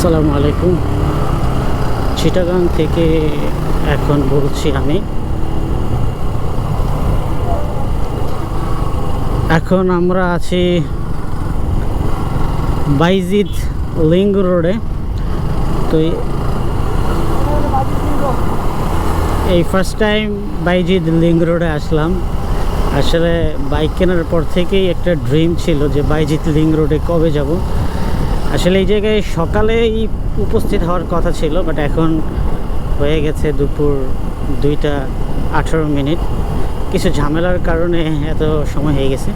আসসালামু আলাইকুম। চিটাগাং থেকে এখন বলছি আমি। এখন আমরা আছি বাইজিদ লিঙ্ক রোডে। তো এই ফার্স্ট টাইম বাইজিদ লিঙ্ক রোডে আসলাম। আসলে বাইক কেনার পর থেকেই একটা ড্রিম ছিল যে বাইজিদ লিঙ্ক রোডে কবে যাব। আসলে এই জায়গায় সকালেই উপস্থিত হওয়ার কথা ছিল, বাট এখন হয়ে গেছে দুপুর 2:18। কিছু ঝামেলার কারণে এত সময় হয়ে গেছে।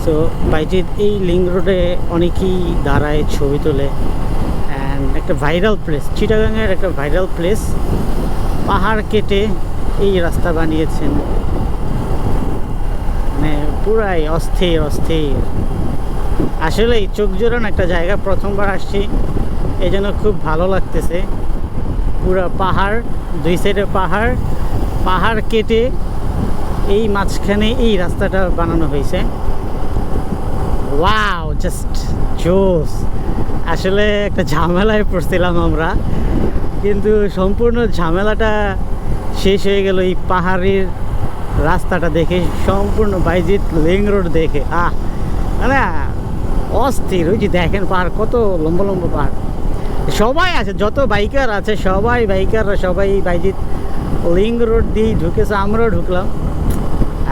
সো বাইজিদ এই লিঙ্ক রোডে অনেকেই দাঁড়ায়, ছবি তোলে। অ্যান্ড একটা ভাইরাল প্লেস, চিটাগাংয়ের একটা ভাইরাল প্লেস। পাহাড় কেটে এই রাস্তা বানিয়েছেন, মানে পুরাই অস্থির অস্থির। আসলেই চোখ জোড়ানো একটা জায়গা, প্রথমবার আসছি, এই জন্য খুব ভালো লাগতেছে। পুরো পাহাড়, দুই সাইডে পাহাড়, পাহাড় কেটে এই মাঝখানে এই রাস্তাটা বানানো হয়েছে। ওয়াও, জাস্ট জোস। আসলে একটা ঝামেলায় পড়ছিলাম আমরা, কিন্তু সম্পূর্ণ ঝামেলাটা শেষ হয়ে গেল এই পাহাড়ের রাস্তাটা দেখে, সম্পূর্ণ বাইজিদ লিঙ্ক রোড দেখে। মানে অস্থির। ওই যে দেখেন পাহাড়, কত লম্বা লম্বা পাহাড়। সবাই আছে, যত বাইকার আছে সবাই বাইকাররা সবাই বাইজিদ লিঙ্ক রোড দিয়েই ঢুকেছে, আমরাও ঢুকলাম।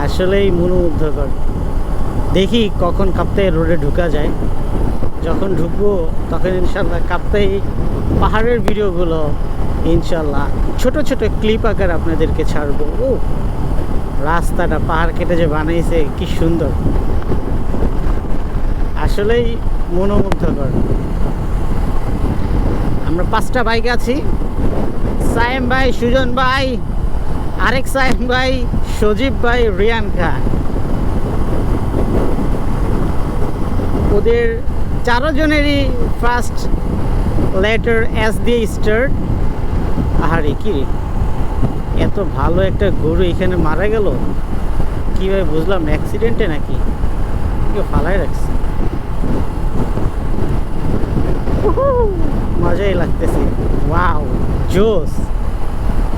আসলেই মনোমুগ্ধকর। দেখি কখন কাপ্তাই রোডে ঢুকা যায়। যখন ঢুকবো তখন ইনশাল্লাহ কাপ্তাই পাহাড়ের ভিডিওগুলো ইনশাল্লাহ ছোট ছোট ক্লিপ আকার আপনাদেরকে ছাড়বো। ও রাস্তাটা পাহাড় কেটে যে বানাইছে, কি সুন্দর, আসলেই মনোমুগ্ধকর। আমরা 5টা বাইক আছি, সায়েম ভাই, সুজন ভাই, আরেক সায়েম ভাই, সজীব ভাই, রিয়ান খান। ওদের 4 জনেরই ফার্স্ট লেটার এস দিয়ে স্টার্ট। আহারে কি রে, এত ভালো একটা গরু এখানে মারা গেল কীভাবে বুঝলাম, অ্যাক্সিডেন্টে নাকি কেউ ফালাই রাখছে। মজাই লাগতেছে। ওয়াও, জোস,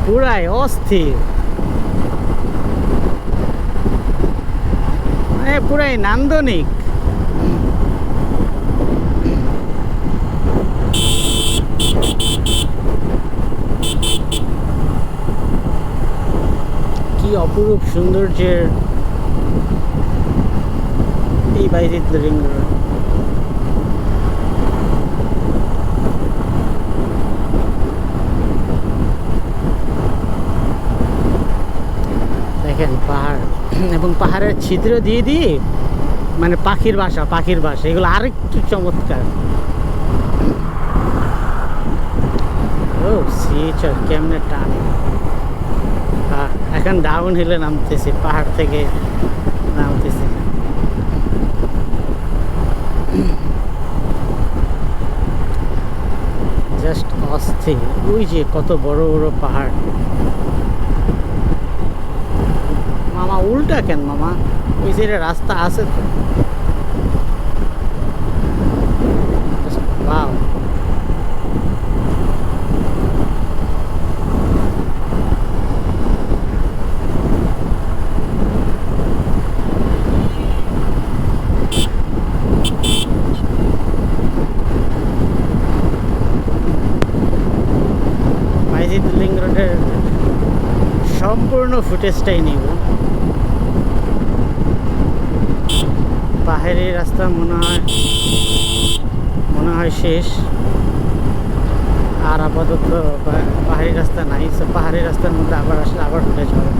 পুরাই অস্থির, মানে পুরাই নান্দনিক। কি অপরূপ সৌন্দর্যের এই বাইজিদ লিঙ্ক রোড। দেখেন পাহাড়, এবং পাহাড়ের ছিদ্র দিয়ে দিয়ে মানে পাখির বাসা, এগুলো আরেকটু চমৎকার। ও সিচর কেমনে টানে। এখন ডাউন হিলে নামতেছি, পাহাড় থেকে নামতেছি। জাস্ট অস্থির। ওই যে কত বড় বড় পাহাড়। মামা উল্টা কেন মামা, ওই সাইডে রাস্তা আছে তো। ওয়াও, বাইজিদ লিঙ্ক রোডের সম্পূর্ণ ফুটেজটাই নিব। পাহাড়ি রাস্তা মনে হয় শেষ, আর আপাতত পাহাড়ি রাস্তা নাই। পাহাড়ি রাস্তার মধ্যে আবার আসলে আবার ফুটেজ হবে।